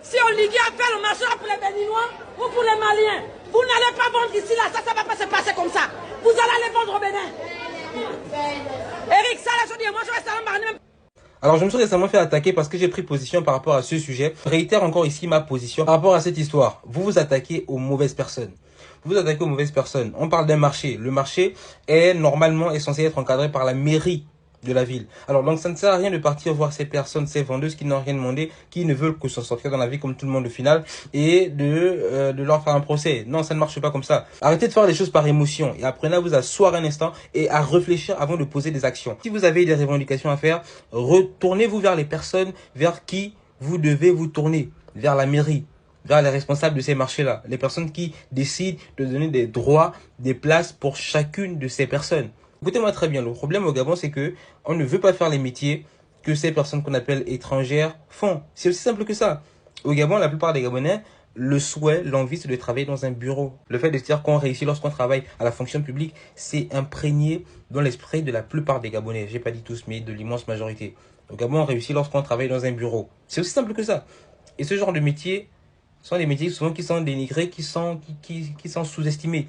Si Oligui a fait le marché pour les Béninois ou pour les Maliens, vous n'allez pas vendre ici, là, ça ne va pas se passer comme ça. Vous allez aller vendre au Bénin. Eric, ça, là, je dis, moi, je reste à la marine. Alors, je me suis récemment fait attaquer parce que j'ai pris position par rapport à ce sujet. Je réitère encore ici ma position par rapport à cette histoire. Vous vous attaquez aux mauvaises personnes. Vous vous attaquez aux mauvaises personnes. On parle d'un marché. Le marché est normalement censé être encadré par la mairie de la ville. Alors donc ça ne sert à rien de partir voir ces personnes, ces vendeuses qui n'ont rien demandé, qui ne veulent que s'en sortir dans la vie comme tout le monde au final et de leur faire un procès. Non, ça ne marche pas comme ça. Arrêtez de faire les choses par émotion et apprenez à vous asseoir un instant et à réfléchir avant de poser des actions. Si vous avez des revendications à faire, retournez-vous vers les personnes vers qui vous devez vous tourner, vers la mairie, vers les responsables de ces marchés-là, les personnes qui décident de donner des droits, des places pour chacune de ces personnes. Écoutez-moi très bien, le problème au Gabon, c'est que on ne veut pas faire les métiers que ces personnes qu'on appelle étrangères font. C'est aussi simple que ça. Au Gabon, la plupart des Gabonais, le souhait, l'envie, c'est de travailler dans un bureau. Le fait de se dire qu'on réussit lorsqu'on travaille à la fonction publique, c'est imprégné dans l'esprit de la plupart des Gabonais. J'ai pas dit tous, mais de l'immense majorité. Au Gabon, on réussit lorsqu'on travaille dans un bureau. C'est aussi simple que ça. Et ce genre de métiers sont des métiers souvent qui sont dénigrés, qui sont sous-estimés.